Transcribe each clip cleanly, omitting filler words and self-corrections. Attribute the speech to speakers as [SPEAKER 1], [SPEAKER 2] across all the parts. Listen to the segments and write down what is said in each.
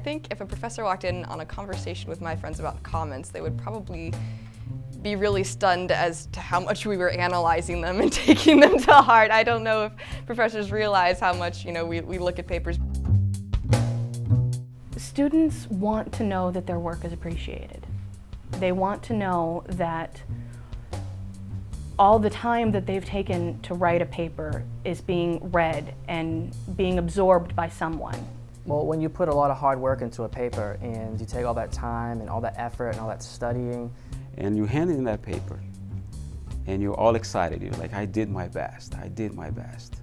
[SPEAKER 1] think if a professor walked in on a conversation with my friends about comments, they would probably be really stunned as to how much we were analyzing them and taking them to heart. I don't know if professors realize how much, we look at papers.
[SPEAKER 2] Students want to know that their work is appreciated. They want to know that all the time that they've taken to write a paper is being read and being absorbed by someone.
[SPEAKER 3] Well, when you put a lot of hard work into a paper and you take all that time and all that effort and all that studying,
[SPEAKER 4] and you hand in that paper and you're all excited, you're like, I did my best, I did my best.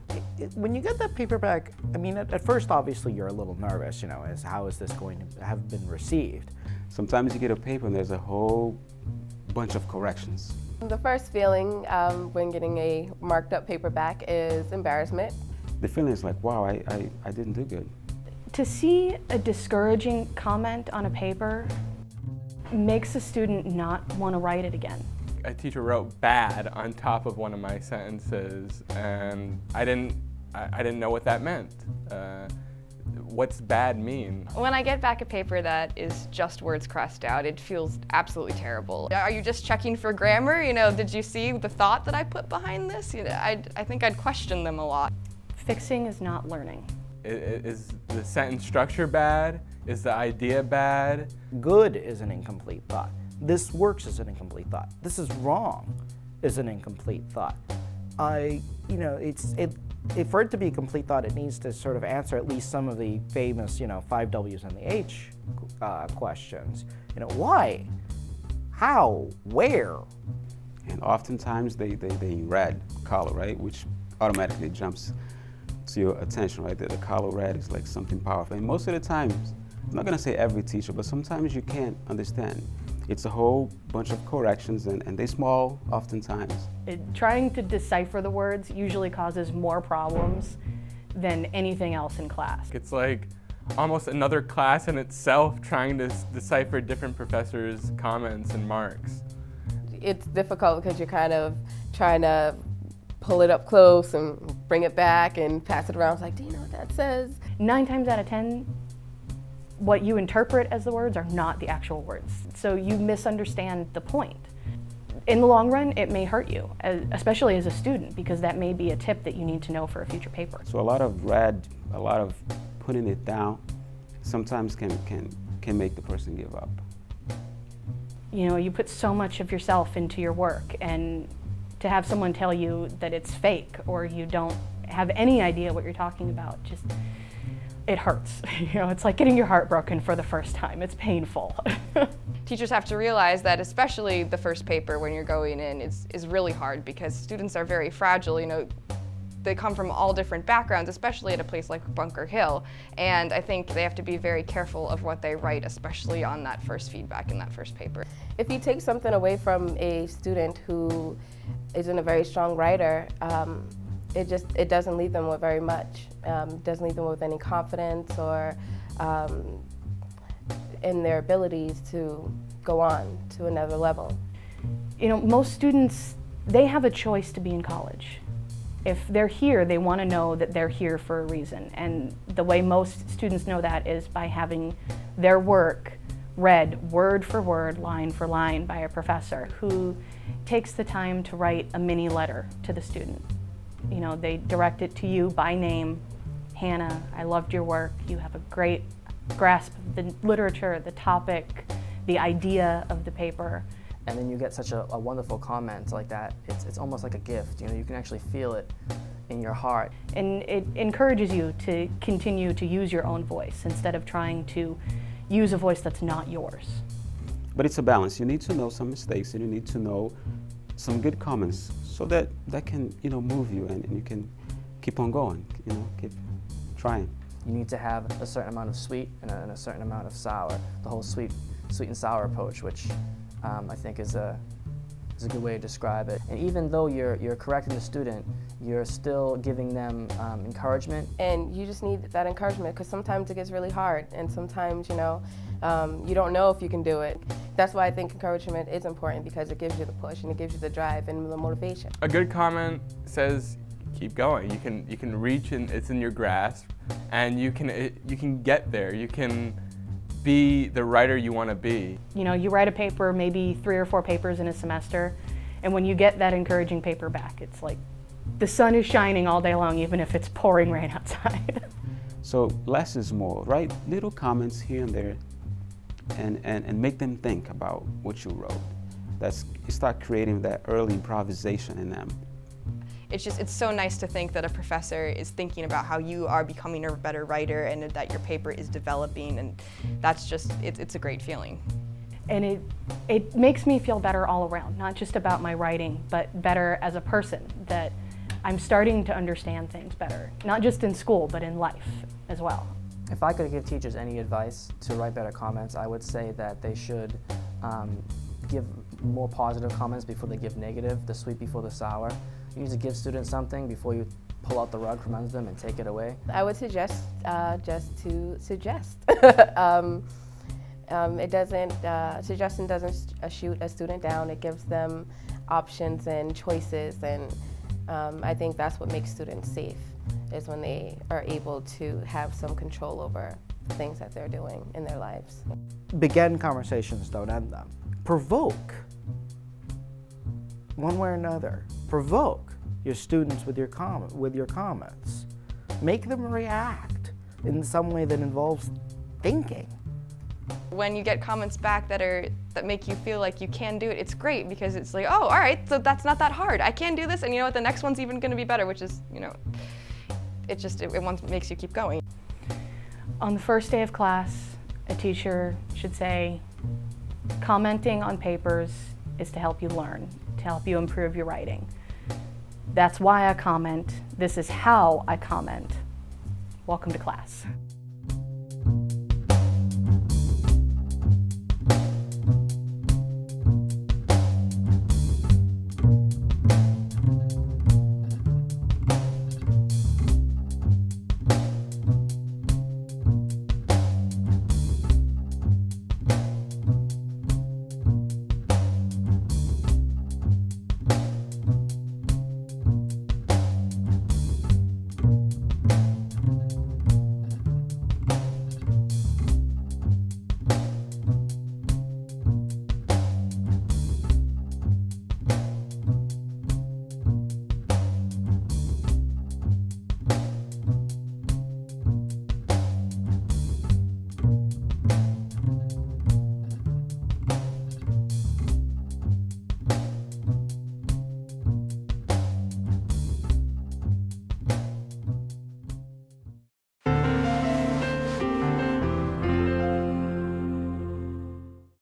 [SPEAKER 5] When you get that paper back, I mean, at first, obviously, you're a little nervous, as how is this going to have been received?
[SPEAKER 4] Sometimes you get a paper and there's a whole bunch of corrections.
[SPEAKER 6] The first feeling when getting a marked up paper back is embarrassment.
[SPEAKER 4] The feeling is like, wow, I didn't do good.
[SPEAKER 2] To see a discouraging comment on a paper makes a student not want to write it again.
[SPEAKER 7] A teacher wrote bad on top of one of my sentences, and I didn't know what that meant. What's bad mean?
[SPEAKER 1] When I get back a paper that is just words crossed out, it feels absolutely terrible. Are you just checking for grammar? Did you see the thought that I put behind this? I think I'd question them a lot.
[SPEAKER 2] Fixing is not learning.
[SPEAKER 7] Is the sentence structure bad? Is the idea bad?
[SPEAKER 5] Good is an incomplete thought. This works as an incomplete thought. This is wrong is an incomplete thought. For it to be a complete thought, it needs to sort of answer at least some of the famous, 5 W's and the H questions. Why? How? Where?
[SPEAKER 4] And oftentimes they red color, right? Which automatically jumps to your attention, right? The color red is like something powerful. And most of the times, I'm not gonna say every teacher, but sometimes you can't understand. It's a whole bunch of corrections and they're small oftentimes.
[SPEAKER 2] Trying to decipher the words usually causes more problems than anything else in class.
[SPEAKER 7] It's like almost another class in itself trying to decipher different professors' comments and marks.
[SPEAKER 6] It's difficult because you're kind of trying to pull it up close and bring it back and pass it around. It's like, do you know what that says?
[SPEAKER 2] 9 times out of 10, what you interpret as the words are not the actual words. So you misunderstand the point. In the long run, it may hurt you, especially as a student, because that may be a tip that you need to know for a future paper.
[SPEAKER 4] So a lot of putting it down sometimes can make the person give up.
[SPEAKER 2] You put so much of yourself into your work, and to have someone tell you that it's fake or you don't have any idea what you're talking about, it hurts. It's like getting your heart broken for the first time. It's painful.
[SPEAKER 1] Teachers have to realize that especially the first paper when you're going in is really hard because students are very fragile. They come from all different backgrounds, especially at a place like Bunker Hill. And I think they have to be very careful of what they write, especially on that first feedback in that first paper.
[SPEAKER 6] If you take something away from a student who isn't a very strong writer, it doesn't leave them with very much. It doesn't leave them with any confidence or in their abilities to go on to another level.
[SPEAKER 2] Most students, they have a choice to be in college. If they're here, they want to know that they're here for a reason. And the way most students know that is by having their work read word for word, line for line by a professor who takes the time to write a mini letter to the student. They direct it to you by name. Hannah, I loved your work. You have a great grasp of the literature, the topic, the idea of the paper.
[SPEAKER 3] and then you get such a wonderful comment like that. It's almost like a gift. You can actually feel it in your heart.
[SPEAKER 2] And it encourages you to continue to use your own voice instead of trying to use a voice that's not yours.
[SPEAKER 4] But it's a balance. You need to know some mistakes, and you need to know some good comments, so that can move you, and you can keep on going. Keep trying.
[SPEAKER 3] You need to have a certain amount of sweet and a certain amount of sour. The whole sweet and sour approach, which I think is a good way to describe it. And even though you're correcting the student, you're still giving them encouragement.
[SPEAKER 6] And you just need that encouragement, because sometimes it gets really hard, and sometimes you don't know if you can do it. That's why I think encouragement is important, because it gives you the push and it gives you the drive and the motivation.
[SPEAKER 7] A good comment says, keep going. You can reach, and it's in your grasp, and you can get there. You can be the writer you want to be.
[SPEAKER 2] You know, you write a paper, maybe 3 or 4 papers in a semester, and when you get that encouraging paper back, it's like the sun is shining all day long, even if it's pouring rain outside.
[SPEAKER 4] So less is more, right? Little comments here and there, and make them think about what you wrote. You start creating that early improvisation in them.
[SPEAKER 1] It's so nice to think that a professor is thinking about how you are becoming a better writer and that your paper is developing, and that's just, it's a great feeling.
[SPEAKER 2] And it makes me feel better all around, not just about my writing, but better as a person, that I'm starting to understand things better, not just in school, but in life as well.
[SPEAKER 3] If I could give teachers any advice to write better comments, I would say that they should give more positive comments before they give negative, the sweet before the sour. You need to give students something before you pull out the rug from under them and take it away.
[SPEAKER 6] I would suggest just to suggest. Suggestion doesn't shoot a student down. It gives them options and choices, and I think that's what makes students safe, is when they are able to have some control over the things that they're doing in their lives.
[SPEAKER 5] Begin conversations, don't end them. Provoke, one way or another. Provoke your students with your comments. Make them react in some way that involves thinking.
[SPEAKER 1] When you get comments back that make you feel like you can do it, it's great, because it's like, oh, all right, so that's not that hard. I can do this, and you know what, the next one's even going to be better, which is, you know, it makes you keep going.
[SPEAKER 2] On the first day of class, a teacher should say, commenting on papers is to help you learn, to help you improve your writing. That's why I comment. This is how I comment. Welcome to class.